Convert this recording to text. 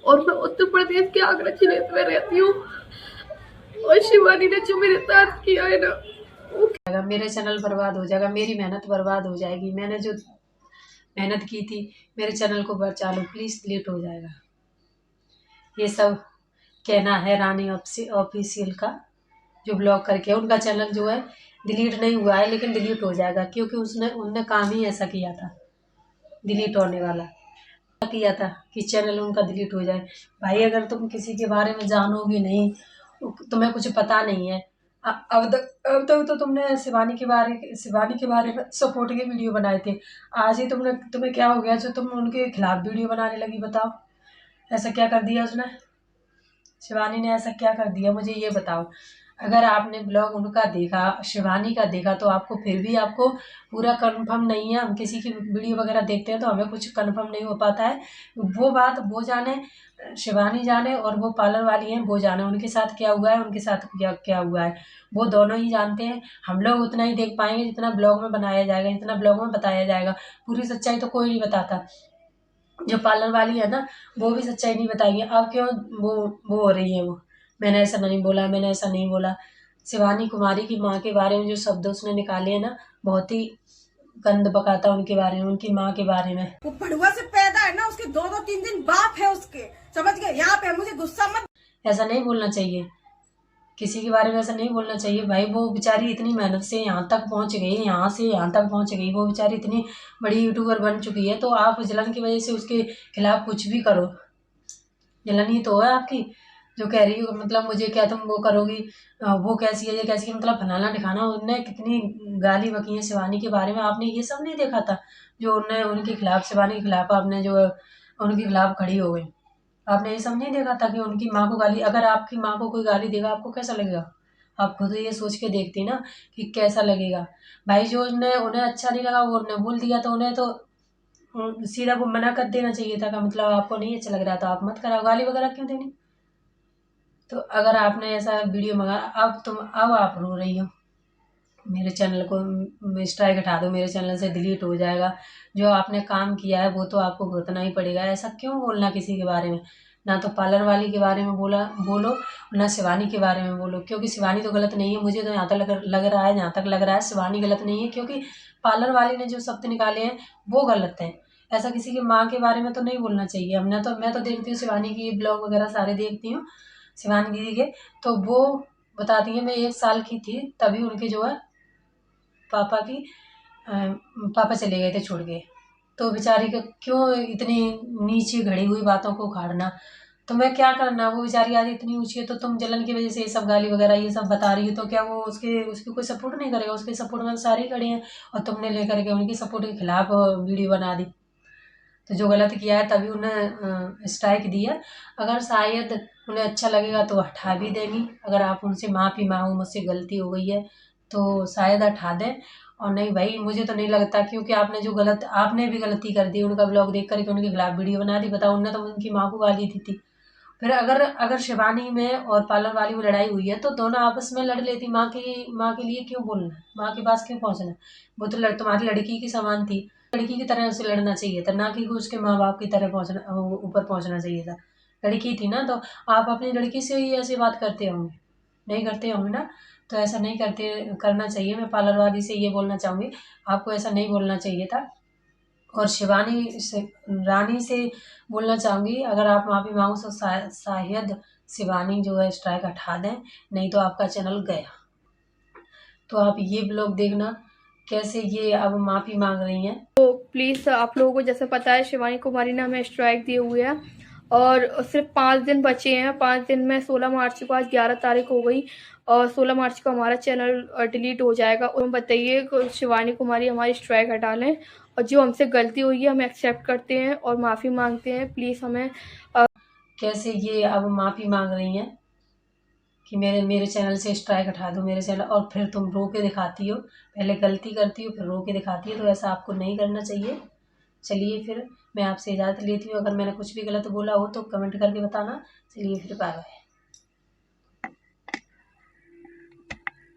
और मैं उत्तर प्रदेश के आगरा जिले में रहती हूँ। और शिवानी ने जो मेरे साथ किया है ना, मेरा चैनल बर्बाद हो जाएगा, मेरी मेहनत बर्बाद हो जाएगी। मैंने जो मेहनत की थी, मेरे चैनल को बचा लो प्लीज़, डिलीट हो जाएगा। ये सब कहना है रानी ऑफिशियल का, जो ब्लॉग करके उनका चैनल जो है डिलीट नहीं हुआ है, लेकिन डिलीट हो जाएगा, क्योंकि उनने काम ही ऐसा किया था, डिलीट होने वाला किया था कि चैनल उनका डिलीट हो जाए। भाई अगर तुम किसी के बारे में जानोगे नहीं, तुम्हें कुछ पता नहीं है। अब तक तो तुमने शिवानी के बारे में सपोर्ट के वीडियो बनाए थे। आज ही तुम्हें क्या हो गया जो तुम उनके खिलाफ वीडियो बनाने लगी? बताओ, ऐसा क्या कर दिया उसने? शिवानी ने ऐसा क्या कर दिया, मुझे ये बताओ। अगर आपने ब्लॉग उनका देखा, शिवानी का देखा, तो आपको फिर भी आपको पूरा कंफर्म नहीं है। हम किसी की वीडियो वगैरह देखते हैं तो हमें कुछ कंफर्म नहीं हो पाता है। वो बात वो जाने, शिवानी जाने, और वो पार्लर वाली हैं वो जाने, उनके साथ क्या हुआ है, उनके साथ क्या क्या हुआ है, वो दोनों ही जानते हैं। हम लोग उतना ही देख पाएंगे जितना ब्लॉग में बनाया जाएगा, जितना ब्लॉग में बताया जाएगा। पूरी सच्चाई तो कोई नहीं बताता। जो पार्लर वाली है ना, वो भी सच्चाई नहीं बताएगी। अब क्यों वो हो रही है, वो मैंने ऐसा नहीं बोला, मैंने ऐसा नहीं बोला। शिवानी कुमारी की माँ के बारे में जो शब्द उसने निकाले हैं ना, बहुत ही गंद बकाता उनके बारे में, उनकी माँ के बारे में। वो पड़ुआ से पैदा है ना, उसके 2-2 3 दिन बाप है उसके, समझ गए? यहाँ पे मुझे गुस्सा मत। ऐसा नहीं बोलना चाहिए, किसी के बारे में ऐसा नहीं बोलना चाहिए भाई। वो बेचारी इतनी मेहनत से यहाँ तक पहुँच गई, यहाँ से यहाँ तक पहुँच गई, वो बेचारी इतनी बड़ी यूट्यूबर बन चुकी है, तो आप जलन की वजह से उसके खिलाफ कुछ भी करो। जलन ही तो है आपकी, जो कह रही हो मतलब मुझे क्या तुम वो करोगी, वो कैसी है, ये कैसी है, मतलब फलाना ढिकाना। उनने कितनी गाली बकी है शिवानी के बारे में, आपने ये सब नहीं देखा था? जो उनने उनके खिलाफ, शिवानी के खिलाफ आपने जो उनके खिलाफ खड़ी हो गई, आपने ये सब नहीं देखा था कि उनकी माँ को गाली, अगर आपकी माँ को कोई गाली देगा आपको कैसा लगेगा? आप खुद ये सोच के देखती ना कि कैसा लगेगा। भाई जो उन्हें उन्हें अच्छा नहीं लगा वो उन्हें बोल दिया, तो उन्हें तो सीधा वो मना कर देना चाहिए था, कि मतलब आपको नहीं अच्छा लग रहा तो आप मत कराओ, गाली वगैरह क्यों देनी? तो अगर आपने ऐसा वीडियो मंगाया, अब आप रो रही हो, मेरे चैनल को स्ट्राइक हटा दो, मेरे चैनल से डिलीट हो जाएगा। जो आपने काम किया है वो तो आपको भुगतना ही पड़ेगा। ऐसा क्यों बोलना किसी के बारे में? ना तो पार्लर वाली के बारे में बोलो, ना शिवानी के बारे में बोलो, क्योंकि शिवानी तो गलत नहीं है। मुझे तो यहाँ तक लग रहा है, जहाँ तक लग रहा है शिवानी गलत नहीं है, क्योंकि पार्लर वाली ने जो शब्द निकाले हैं वो गलत हैं। ऐसा किसी की माँ के बारे में तो नहीं बोलना चाहिए। मैं तो देखती हूँ शिवानी की ब्लॉग वगैरह सारे देखती हूँ, शिवानी दीदी के, तो वो बताती है मैं 1 साल की थी तभी उनके जो है पापा की पापा चले गए थे छोड़ के, तो बेचारी का क्यों इतनी नीचे घड़ी हुई बातों को उखाड़ना? तो मैं क्या करना, वो बेचारी आज इतनी ऊंची है, तो तुम जलन की वजह से ये सब गाली वगैरह ये सब बता रही हो, तो क्या वो उसके कोई सपोर्ट नहीं करेगा? उसके सपोर्ट में सारे ही खड़े हैं, और तुमने लेकर के उनकी सपोर्ट के खिलाफ वीडियो बना दी। तो जो गलत किया है तभी उन्हें स्ट्राइक दिया। अगर शायद उन्हें अच्छा लगेगा तो हटा भी देंगी। अगर आप उनसे माफ़ी मांगो, मुझसे गलती हो गई है, तो शायद हटा दें। और नहीं भाई, मुझे तो नहीं लगता, क्योंकि आपने भी गलती कर दी, उनका ब्लॉग देख करके उनके खिलाफ वीडियो बना दी। बताओ, उनने तो उनकी माँ को गाली दी थी। फिर अगर अगर शिवानी में और पार्लर वाली में लड़ाई हुई है तो दोनों आपस में लड़ लेती। माँ के लिए क्यों बोलना, माँ के पास क्यों पहुंचना? वो तो तुम्हारी लड़की की समान थी, लड़की की तरह उसे लड़ना चाहिए था, ना कि उसके माँ बाप की तरह पहुंचना, ऊपर पहुंचना चाहिए था। लड़की थी ना, तो आप अपनी लड़की से ही ऐसी बात करते होंगे, नहीं करते होंगे ना? तो ऐसा नहीं करना चाहिए। मैं पार्लर वाली से ये बोलना चाहूँगी, आपको ऐसा नहीं बोलना चाहिए था। और शिवानी से, रानी से बोलना चाहूँगी, अगर आप माफ़ी मांगो तो शायद शिवानी जो है स्ट्राइक हटा दें, नहीं तो आपका चैनल गया। तो आप ये ब्लॉग देखना कैसे ये अब माफ़ी मांग रही हैं। तो प्लीज़ आप लोगों को जैसे पता है शिवानी कुमारी ने हमें स्ट्राइक दिए हुए हैं, और सिर्फ 5 दिन बचे हैं। 5 दिन में 16 मार्च को, आज 11 तारीख हो गई, और 16 मार्च को हमारा चैनल डिलीट हो जाएगा। और बताइए, शिवानी कुमारी हमारी स्ट्राइक हटा लें, और जो हमसे गलती हुई है हम एक्सेप्ट करते हैं और माफ़ी मांगते हैं। प्लीज़ हमें कैसे ये अब माफ़ी मांग रही हैं कि मेरे चैनल से स्ट्राइक हटा दो, मेरे चैनल, और फिर तुम रो के दिखाती हो। पहले गलती करती हो फिर रो के दिखाती हो, तो ऐसा आपको नहीं करना चाहिए। चलिए फिर मैं आपसे इजाज़त लेती हूँ। अगर मैंने कुछ भी गलत बोला हो तो कमेंट करके बताना। चलिए फिर बाय बाय।